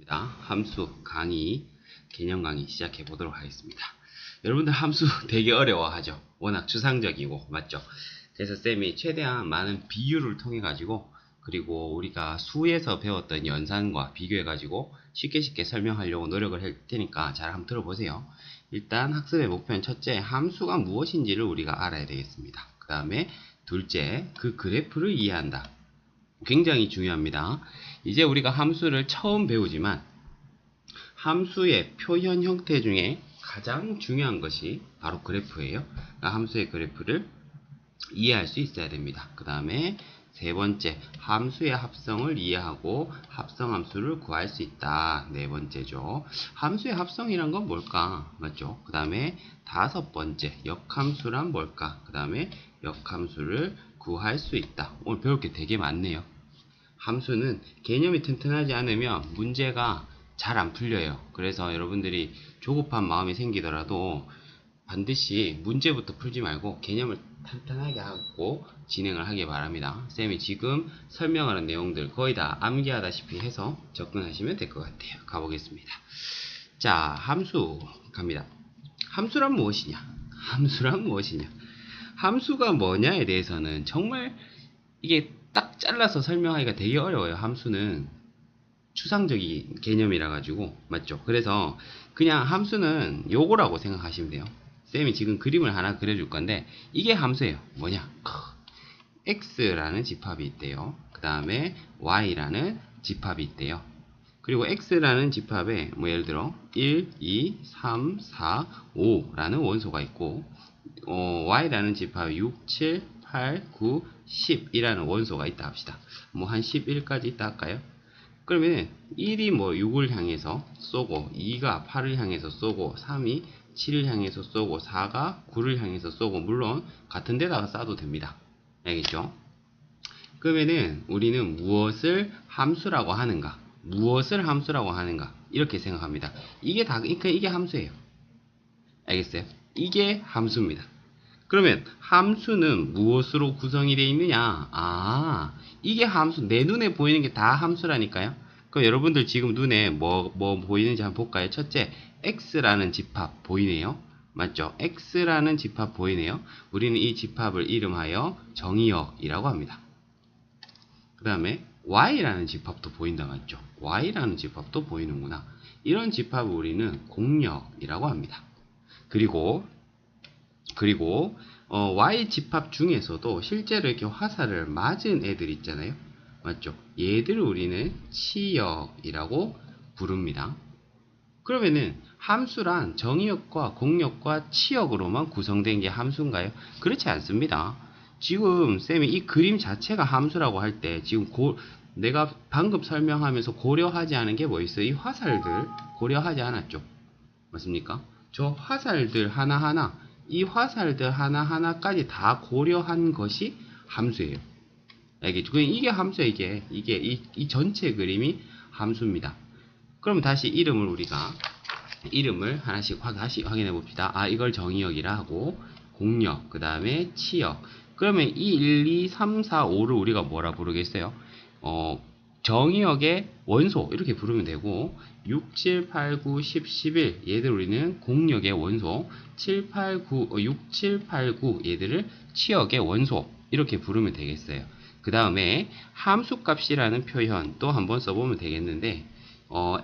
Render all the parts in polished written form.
반갑습니다. 함수 강의, 개념 강의 시작해 보도록 하겠습니다. 여러분들 함수 되게 어려워하죠. 워낙 추상적이고, 맞죠? 그래서 쌤이 최대한 많은 비유를 통해 가지고, 그리고 우리가 수에서 배웠던 연산과 비교해 가지고 쉽게 설명하려고 노력을 할 테니까 잘 한번 들어보세요. 일단 학습의 목표는 첫째, 함수가 무엇인지를 우리가 알아야 되겠습니다. 그 다음에 둘째, 그 그래프를 이해한다. 굉장히 중요합니다. 이제 우리가 함수를 처음 배우지만 함수의 표현 형태 중에 가장 중요한 것이 바로 그래프예요. 그러니까 함수의 그래프를 이해할 수 있어야 됩니다. 그 다음에 세 번째, 함수의 합성을 이해하고 합성함수를 구할 수 있다. 네 번째죠. 함수의 합성이란 건 뭘까? 맞죠? 그 다음에 다섯 번째, 역함수란 뭘까? 그 다음에 역함수를 구할 수 있다. 오늘 배울 게 되게 많네요. 함수는 개념이 튼튼하지 않으면 문제가 잘 안 풀려요. 그래서 여러분들이 조급한 마음이 생기더라도 반드시 문제부터 풀지 말고 개념을 탄탄하게 하고 진행을 하기 바랍니다. 쌤이 지금 설명하는 내용들 거의 다 암기하다시피 해서 접근하시면 될 것 같아요. 가보겠습니다. 자, 함수 갑니다. 함수란 무엇이냐? 함수란 무엇이냐? 함수가 뭐냐에 대해서는 정말 이게 딱 잘라서 설명하기가 되게 어려워요. 함수는 추상적인 개념이라 가지고, 맞죠? 그래서 그냥 함수는 요거라고 생각하시면 돼요. 쌤이 지금 그림을 하나 그려줄 건데 이게 함수예요. 뭐냐? x라는 집합이 있대요. 그 다음에 y라는 집합이 있대요. 그리고 x라는 집합에 뭐 예를 들어 1, 2, 3, 4, 5라는 원소가 있고 y라는 집합에 6, 7, 8, 9, 10이라는 원소가 있다 합시다. 뭐 한 11까지 있다 할까요? 그러면 1이 뭐 6을 향해서 쏘고 2가 8을 향해서 쏘고 3이 7을 향해서 쏘고 4가 9를 향해서 쏘고 물론 같은 데다가 쏴도 됩니다. 알겠죠? 그러면은 우리는 무엇을 함수라고 하는가? 무엇을 함수라고 하는가? 이렇게 생각합니다. 이게 함수예요. 알겠어요? 이게 함수입니다. 그러면 함수는 무엇으로 구성이 되어 있느냐? 이게 함수, 내 눈에 보이는 게 다 함수라니까요. 그럼 여러분들 지금 눈에 뭐 보이는지 한번 볼까요? 첫째, x라는 집합 보이네요. 맞죠? x라는 집합 보이네요. 우리는 이 집합을 이름하여 정의역이라고 합니다. 그 다음에 y라는 집합도 보인다. 맞죠? y라는 집합도 보이는구나. 이런 집합을 우리는 공역이라고 합니다. 그리고 y 집합 중에서도 실제로 이렇게 화살을 맞은 애들 있잖아요. 맞죠? 얘들을 우리는 치역이라고 부릅니다. 그러면은 함수란 정의역과 공역과 치역으로만 구성된 게 함수인가요? 그렇지 않습니다. 지금 쌤이 이 그림 자체가 함수라고 할 때 지금 내가 방금 설명하면서 고려하지 않은 게 뭐 있어요? 이 화살들 고려하지 않았죠? 맞습니까? 저 화살들 하나하나, 이 화살들 하나하나까지 다 고려한 것이 함수예요. 알겠죠? 이게 함수예요. 이 전체 그림이 함수입니다. 그럼 다시 이름을 하나씩 다시 확인해 봅시다. 이걸 정의역이라 하고, 공역, 그 다음에 치역. 그러면 이 1, 2, 3, 4, 5를 우리가 뭐라 부르겠어요? 정의역의 원소 이렇게 부르면 되고 6, 7, 8, 9, 10, 11 얘들 우리는 공역의 원소 7, 8, 9 얘들을 치역의 원소 이렇게 부르면 되겠어요. 그 다음에 함수값이라는 표현 또 한번 써보면 되겠는데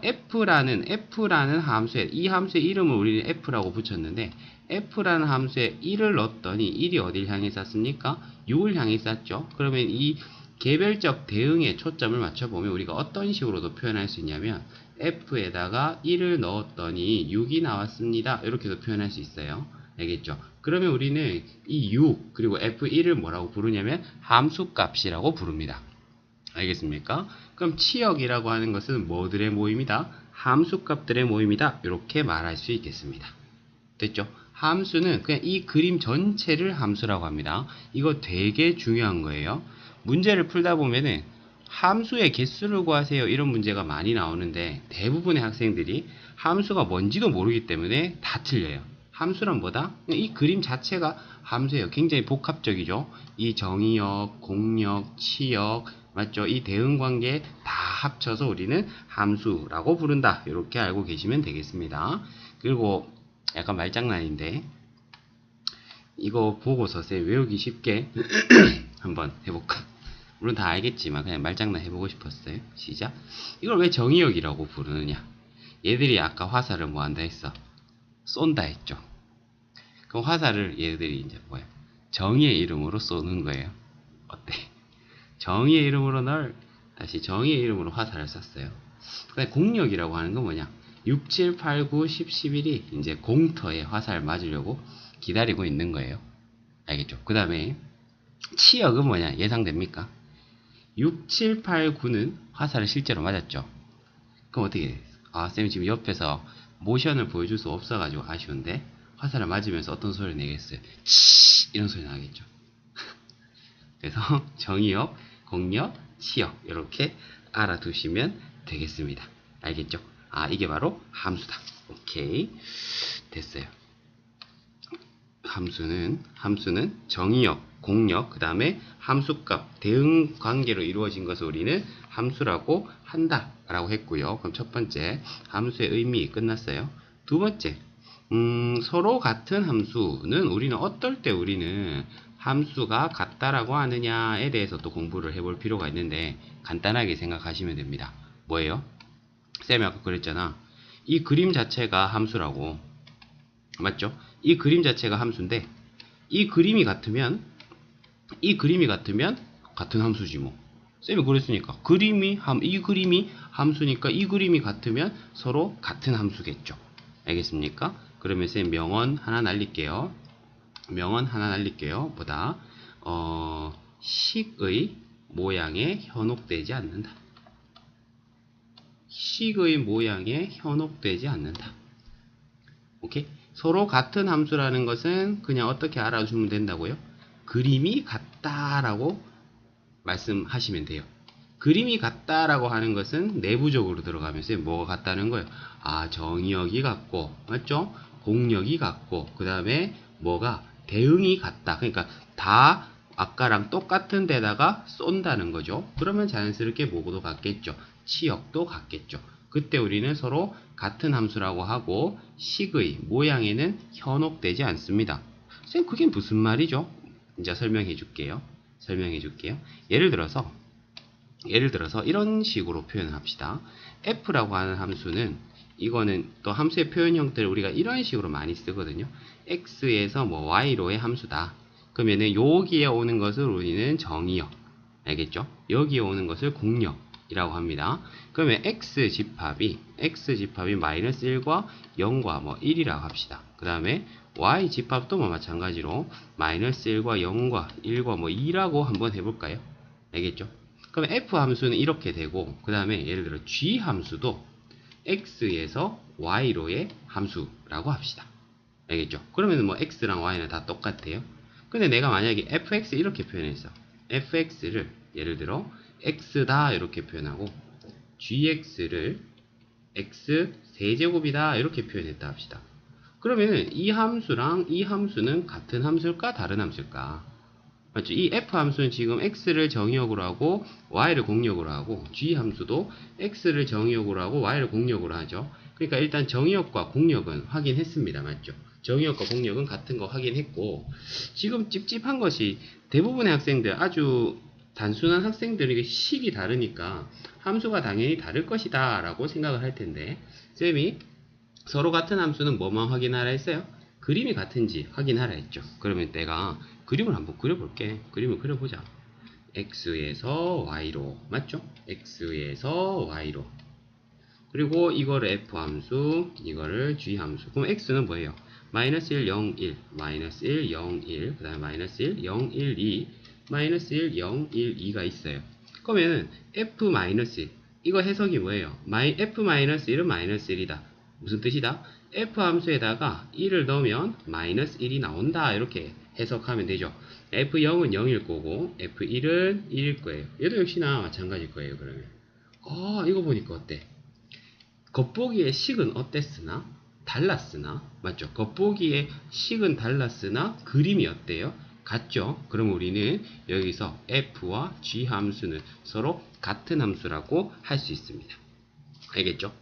f라는 함수에 이 함수의 이름을 우리는 f라고 붙였는데 f라는 함수에 1을 넣었더니 1이 어딜 향해 쐈습니까? 6을 향해 쐈죠. 그러면 이 개별적 대응에 초점을 맞춰보면 우리가 어떤 식으로도 표현할 수 있냐면 f에다가 1을 넣었더니 6이 나왔습니다. 이렇게도 표현할 수 있어요. 알겠죠? 그러면 우리는 이 6 그리고 f1을 뭐라고 부르냐면 함수값이라고 부릅니다. 알겠습니까? 그럼 치역이라고 하는 것은 뭐들의 모임이다? 함수값들의 모임이다. 이렇게 말할 수 있겠습니다. 됐죠? 함수는 그냥 이 그림 전체를 함수라고 합니다. 이거 되게 중요한 거예요. 문제를 풀다 보면은 함수의 개수를 구하세요 이런 문제가 많이 나오는데 대부분의 학생들이 함수가 뭔지도 모르기 때문에 다 틀려요. 함수란 뭐다? 이 그림 자체가 함수예요. 굉장히 복합적이죠. 이 정의역, 공역, 치역, 맞죠? 이 대응 관계 다 합쳐서 우리는 함수라고 부른다. 이렇게 알고 계시면 되겠습니다. 그리고 약간 말장난인데 이거 보고서 쌤 외우기 쉽게 한번 해볼까? 물론 다 알겠지만 그냥 말장난 해보고 싶었어요. 시작. 이걸 왜 정의역이라고 부르느냐? 얘들이 아까 화살을 뭐 한다 했어? 쏜다 했죠. 그럼 화살을 얘들이 이제 뭐야? 정의의 이름으로 쏘는 거예요. 어때? 정의의 이름으로 다시 정의의 이름으로 화살을 쐈어요. 그다음에 공력이라고 하는 건 뭐냐? 6, 7, 8, 9, 10, 11이 이제 공터에 화살 맞으려고 기다리고 있는 거예요. 알겠죠? 그 다음에 치역은 뭐냐? 예상됩니까? 6, 7, 8, 9는 화살을 실제로 맞았죠. 그럼 어떻게 돼요? 아, 쌤이 지금 옆에서 모션을 보여줄 수 없어가지고 아쉬운데 화살을 맞으면서 어떤 소리를 내겠어요? 치! 이런 소리 나겠죠. 그래서 정의역, 공역, 치역 이렇게 알아두시면 되겠습니다. 알겠죠? 아, 이게 바로 함수다. 오케이. 됐어요. 함수는 정의역, 공역, 그 다음에 함수값, 대응 관계로 이루어진 것을 우리는 함수라고 한다 라고 했고요. 그럼 첫 번째 함수의 의미 끝났어요. 두 번째 서로 같은 함수는 우리는 어떨 때 우리는 함수가 같다라고 하느냐에 대해서 또 공부를 해볼 필요가 있는데 간단하게 생각하시면 됩니다. 뭐예요? 쌤이 아까 그랬잖아. 이 그림 자체가 함수라고. 맞죠? 이 그림 자체가 함수인데 이 그림이 같으면 같은 함수지 뭐. 쌤이 그랬으니까 이 그림이 함수니까 이 그림이 같으면 서로 같은 함수겠죠. 알겠습니까? 그러면 쌤 명언 하나 날릴게요. 뭐다? 식의 모양에 현혹되지 않는다. 식의 모양에 현혹되지 않는다. 오케이? 서로 같은 함수라는 것은 그냥 어떻게 알아주면 된다고요? 그림이 같다라고 말씀하시면 돼요. 그림이 같다라고 하는 것은 내부적으로 들어가면서 뭐가 같다는 거예요? 아, 정의역이 같고, 맞죠? 공력이 같고, 그 다음에 뭐가 대응이 같다. 그러니까 다 아까랑 똑같은 데다가 쏜다는 거죠. 그러면 자연스럽게 뭐도 같겠죠. 치역도 같겠죠. 그때 우리는 서로 같은 함수라고 하고 식의 모양에는 현혹되지 않습니다. 선생님 그게 무슨 말이죠? 이제 설명해 줄게요. 예를 들어서 이런 식으로 표현합시다. f라고 하는 함수는 이거는 또 함수의 표현 형태를 우리가 이런 식으로 많이 쓰거든요. x에서 뭐 y로의 함수다. 그러면은 여기에 오는 것을 우리는 정의역, 알겠죠? 여기에 오는 것을 공역이라고 합니다. 그러면 x 집합이 마이너스 1과 0과 뭐 1이라고 합시다. 그 다음에 y 집합도 뭐 마찬가지로 마이너스 1과 0과 1과 뭐 2라고 한번 해볼까요? 알겠죠? 그럼 f 함수는 이렇게 되고 그 다음에 예를 들어 g 함수도 x에서 y로의 함수라고 합시다. 알겠죠? 그러면 뭐 x랑 y는 다 똑같아요. 근데 내가 만약에 fx 이렇게 표현했어. fx를 예를 들어 x다 이렇게 표현하고 gx를 x 세제곱이다 이렇게 표현했다 합시다. 그러면은 이 함수랑 이 함수는 같은 함수일까 다른 함수일까? 맞죠? 이 f 함수는 지금 x를 정의역으로 하고 y를 공역으로 하고 g 함수도 x를 정의역으로 하고 y를 공역으로 하죠. 그러니까 일단 정의역과 공역은 확인했습니다. 맞죠? 정의역과 공역은 같은 거 확인했고 지금 찝찝한 것이 대부분의 학생들 아주 단순한 학생들에게 식이 다르니까 함수가 당연히 다를 것이다 라고 생각을 할 텐데 쌤이 서로 같은 함수는 뭐만 확인하라 했어요? 그림이 같은지 확인하라 했죠. 그러면 내가 그림을 한번 그려볼게. 그림을 그려보자. x에서 y로 맞죠? x에서 y로 그리고 이거를 f 함수 이거를 g 함수 그럼 x는 뭐예요? 마이너스 1, 0, 1 마이너스 1, 0, 1 그 다음에 마이너스 1, 0, 1, 2 마이너스 1, 0, 1, 2가 있어요. 그러면은 f 마이너스 1 이거 해석이 뭐예요? f 마이너스 1은 마이너스 1이다. 무슨 뜻이다? f 함수에다가 1을 넣으면 마이너스 1이 나온다 이렇게 해석하면 되죠. f0은 0일 거고 f1은 1일 거예요. 얘도 역시나 마찬가지일 거예요. 그러면 이거 보니까 어때? 겉보기의 식은 어땠으나 달랐으나 맞죠? 겉보기의 식은 달랐으나 그림이 어때요? 같죠? 그럼 우리는 여기서 f와 g 함수는 서로 같은 함수라고 할 수 있습니다. 알겠죠?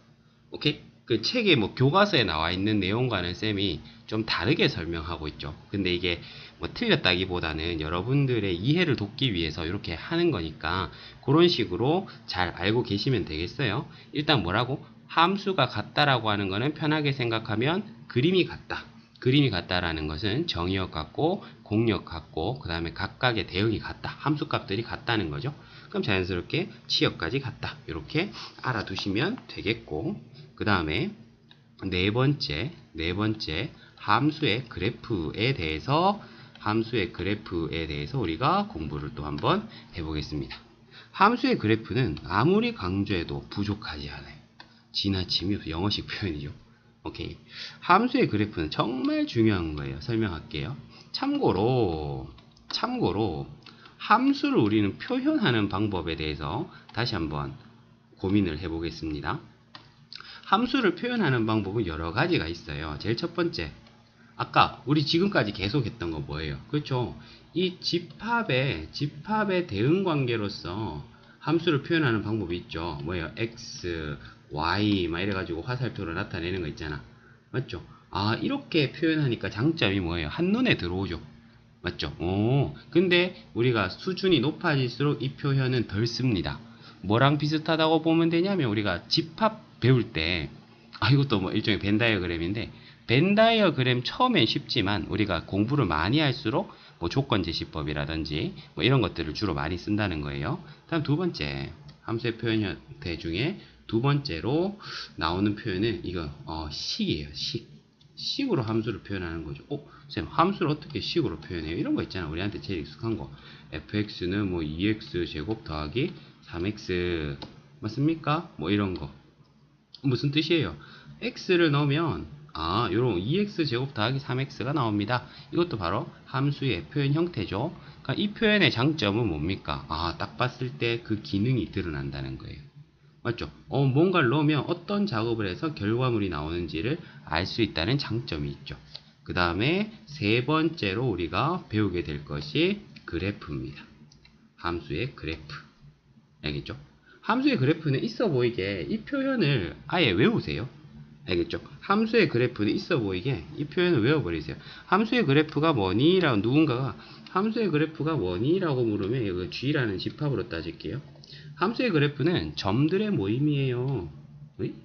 오케이? 그 책에 뭐 교과서에 나와 있는 내용과는 쌤이 좀 다르게 설명하고 있죠. 근데 이게 뭐 틀렸다기보다는 여러분들의 이해를 돕기 위해서 이렇게 하는 거니까 그런 식으로 잘 알고 계시면 되겠어요. 일단 뭐라고? 함수가 같다라고 하는 거는 편하게 생각하면 그림이 같다. 그림이 같다라는 것은 정의역 같고 공역 같고 그 다음에 각각의 대응이 같다. 함수값들이 같다는 거죠. 그럼 자연스럽게 치역까지 같다. 이렇게 알아두시면 되겠고 그 다음에 네 번째 함수의 그래프에 대해서 우리가 공부를 또 한번 해보겠습니다. 함수의 그래프는 아무리 강조해도 부족하지 않아요. 지나침이 영어식 표현이죠. 오케이. 함수의 그래프는 정말 중요한 거예요. 설명할게요. 참고로 함수를 우리는 표현하는 방법에 대해서 다시 한번 고민을 해보겠습니다. 함수를 표현하는 방법은 여러 가지가 있어요. 제일 첫 번째, 아까 우리 지금까지 계속 했던 거 뭐예요? 그렇죠? 이 집합의 대응 관계로서 함수를 표현하는 방법이 있죠. 뭐예요? x, y 막 이래가지고 화살표로 나타내는 거 있잖아. 맞죠? 아, 이렇게 표현하니까 장점이 뭐예요? 한눈에 들어오죠. 맞죠? 오, 근데 우리가 수준이 높아질수록 이 표현은 덜 씁니다. 뭐랑 비슷하다고 보면 되냐면 우리가 집합 배울 때, 아, 이것도 뭐 일종의 벤 다이어그램인데, 벤 다이어그램 처음엔 쉽지만 우리가 공부를 많이 할수록 뭐 조건제시법이라든지 뭐 이런 것들을 주로 많이 쓴다는 거예요. 다음 두 번째, 함수의 표현 형태 중에 두 번째로 나오는 표현은 이거 식이에요. 식으로 함수를 표현하는 거죠. 쌤, 함수를 어떻게 식으로 표현해요? 이런 거 있잖아. 우리한테 제일 익숙한 거. fx는 뭐 2x 제곱 더하기 3x 맞습니까? 뭐 이런 거. 무슨 뜻이에요? x를 넣으면 요런 2x 제곱 더하기 3x가 나옵니다. 이것도 바로 함수의 표현 형태죠. 그러니까 이 표현의 장점은 뭡니까? 딱 봤을 때 그 기능이 드러난다는 거예요. 맞죠? 뭔가를 넣으면 어떤 작업을 해서 결과물이 나오는지를 알 수 있다는 장점이 있죠. 그 다음에 세 번째로 우리가 배우게 될 것이 그래프입니다. 함수의 그래프. 알겠죠? 함수의 그래프는 있어 보이게 이 표현을 아예 외우세요. 알겠죠? 함수의 그래프는 있어 보이게 이 표현을 외워버리세요. 함수의 그래프가 뭐니? 라고 누군가가 함수의 그래프가 뭐니? 라고 물으면 이거 G라는 집합으로 따질게요. 함수의 그래프는 점들의 모임이에요.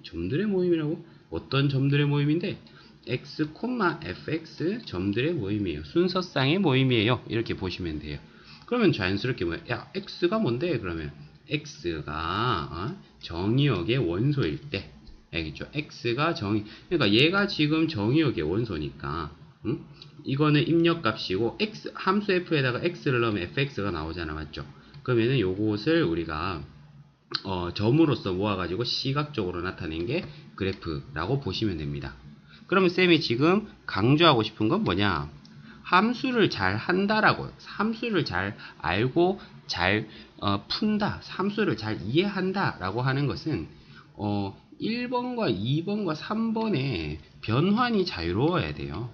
점들의 모임이라고? 어떤 점들의 모임인데? x, fx 점들의 모임이에요. 순서쌍의 모임이에요. 이렇게 보시면 돼요. 그러면 자연스럽게 뭐야? 야, x가 뭔데? 그러면 x가 정의역의 원소일 때, 알겠죠? x가 그러니까 얘가 지금 정의역의 원소니까, 이거는 입력값이고 함수 f에다가 x를 넣으면 fx가 나오잖아, 맞죠? 그러면은 요것을 우리가 점으로서 모아가지고 시각적으로 나타낸 게 그래프라고 보시면 됩니다. 그러면 쌤이 지금 강조하고 싶은 건 뭐냐? 함수를 잘 한다라고, 함수를 잘 알고 잘 푼다, 함수를 잘 이해한다라고 하는 것은 1번과 2번과 3번의 변환이 자유로워야 돼요.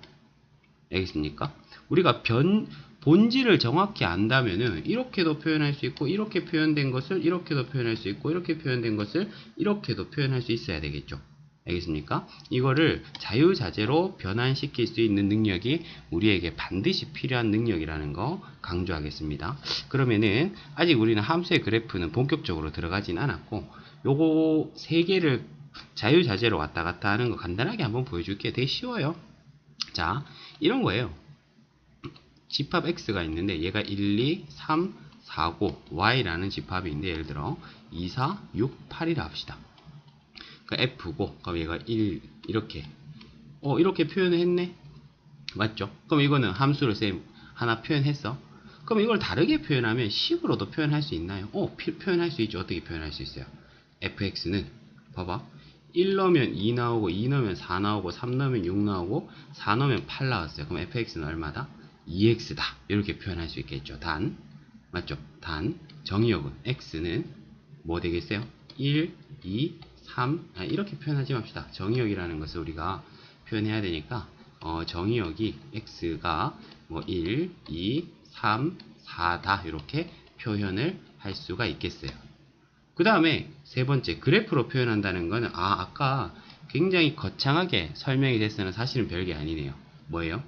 알겠습니까? 우리가 본질을 정확히 안다면은 이렇게도 표현할 수 있고 이렇게 표현된 것을 이렇게도 표현할 수 있고 이렇게 표현된 것을 이렇게도 표현할 수 있어야 되겠죠. 알겠습니까? 이거를 자유자재로 변환시킬 수 있는 능력이 우리에게 반드시 필요한 능력이라는 거 강조하겠습니다. 그러면은 아직 우리는 함수의 그래프는 본격적으로 들어가진 않았고 요거 세 개를 자유자재로 왔다 갔다 하는 거 간단하게 한번 보여줄게요. 되게 쉬워요. 자, 이런 거예요. 집합 x가 있는데 얘가 1, 2, 3, 4, 5 y라는 집합이 있는데 예를 들어 2, 4, 6, 8이라 합시다. 그러니까 f고 그럼 얘가 1 이렇게 이렇게 표현을 했네. 맞죠? 그럼 이거는 함수를 쌤 하나 표현했어. 그럼 이걸 다르게 표현하면 식으로도 표현할 수 있나요? 표현할 수 있죠. 어떻게 표현할 수 있어요? fx는 봐봐. 1 넣으면 2 나오고 2 넣으면 4 나오고 3 넣으면 6 나오고 4 넣으면 8 나왔어요. 그럼 fx는 얼마다? 2x다. 이렇게 표현할 수 있겠죠. 단, 맞죠? 단, 정의역은 x는 뭐 되겠어요? 1, 2, 3, 이렇게 표현하지 맙시다. 정의역이라는 것을 우리가 표현해야 되니까 정의역이 x가 뭐 1, 2, 3, 4다 이렇게 표현을 할 수가 있겠어요. 그 다음에 세 번째 그래프로 표현한다는 거는 아까 굉장히 거창하게 설명이 됐으나 사실은 별게 아니네요. 뭐예요?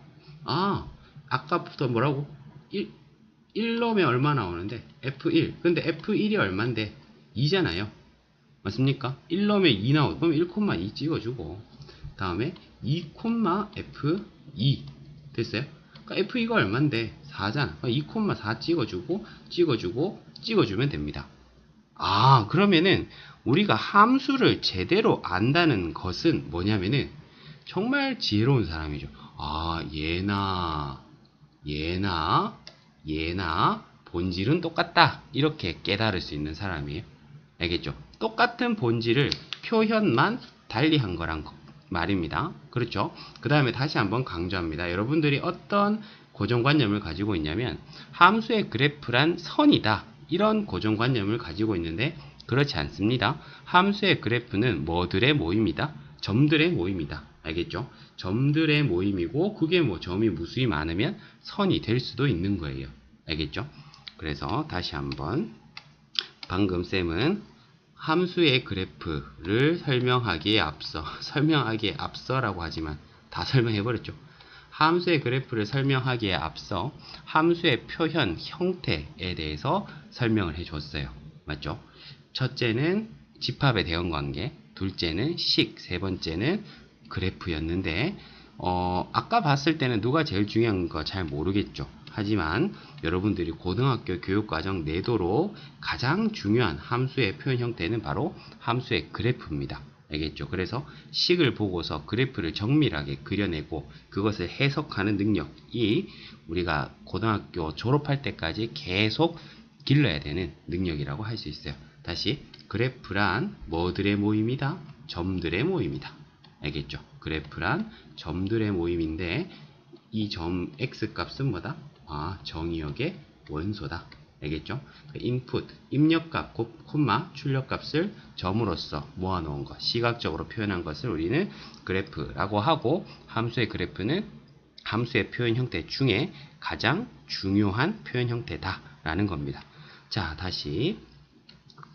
아까부터 뭐라고? 1 넣으면 얼마 나오는데 F1 근데 F1이 얼만데 2잖아요. 맞습니까? 1 넣으면 2 나오고 그럼 1,2 찍어주고 다음에 2,F2 됐어요? 그러니까 F2가 얼만데 4잖아. 2,4 찍어주면 됩니다. 그러면은 우리가 함수를 제대로 안다는 것은 뭐냐면은 정말 지혜로운 사람이죠. 얘나 본질은 똑같다. 이렇게 깨달을 수 있는 사람이에요. 알겠죠? 똑같은 본질을 표현만 달리한 거란 말입니다. 그렇죠? 그 다음에 다시 한번 강조합니다. 여러분들이 어떤 고정관념을 가지고 있냐면 함수의 그래프란 선이다. 이런 고정관념을 가지고 있는데 그렇지 않습니다. 함수의 그래프는 뭐들의 모임이다? 점들의 모임이다. 알겠죠? 점들의 모임이고 그게 점이 무수히 많으면 선이 될 수도 있는 거예요. 알겠죠? 그래서 다시 한번 방금 쌤은 함수의 그래프를 설명하기에 앞서라고 하지만 다 설명해버렸죠. 함수의 그래프를 설명하기에 앞서 함수의 표현 형태에 대해서 설명을 해줬어요. 맞죠? 첫째는 집합의 대응관계, 둘째는 식, 세 번째는 그래프였는데 아까 봤을 때는 누가 제일 중요한 거 잘 모르겠죠. 하지만 여러분들이 고등학교 교육과정 내도록 가장 중요한 함수의 표현 형태는 바로 함수의 그래프입니다. 알겠죠? 그래서 식을 보고서 그래프를 정밀하게 그려내고 그것을 해석하는 능력이 우리가 고등학교 졸업할 때까지 계속 길러야 되는 능력이라고 할 수 있어요. 다시 그래프란 뭐들의 모임이다? 점들의 모임이다. 알겠죠? 그래프란 점들의 모임인데 이 점 x값은 뭐다? 정의역의 원소다. 알겠죠? 인풋, 입력값, 콤마, 출력값을 점으로써 모아놓은 것, 시각적으로 표현한 것을 우리는 그래프라고 하고 함수의 그래프는 함수의 표현 형태 중에 가장 중요한 표현 형태다라는 겁니다. 자, 다시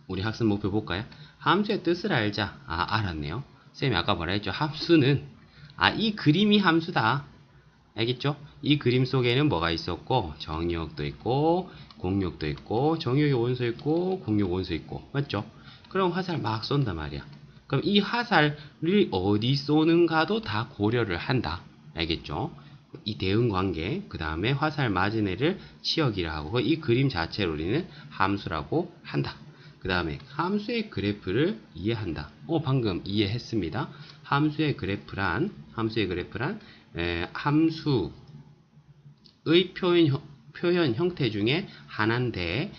우리 학습 목표 볼까요? 함수의 뜻을 알자. 알았네요. 쌤이 아까 뭐라 했죠? 함수는 이 그림이 함수다. 알겠죠? 이 그림 속에는 뭐가 있었고 정의역도 있고 공역도 있고 정의역의 원소 있고 공역 원소 있고 맞죠? 그럼 화살 막 쏜단 말이야. 그럼 이 화살을 어디 쏘는가도 다 고려를 한다. 알겠죠? 이 대응관계 그 다음에 화살 맞은 애를 치역이라 하고 이 그림 자체를 우리는 함수라고 한다. 그 다음에 함수의 그래프를 이해한다. 방금 이해했습니다. 함수의 그래프란 함수의 표현 형태 중에 하나인데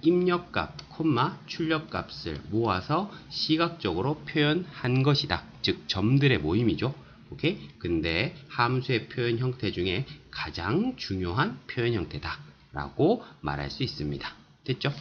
입력값, 콤마, 출력값을 모아서 시각적으로 표현한 것이다. 즉 점들의 모임이죠. 오케이? 근데 함수의 표현 형태 중에 가장 중요한 표현 형태다 라고 말할 수 있습니다. 됐죠?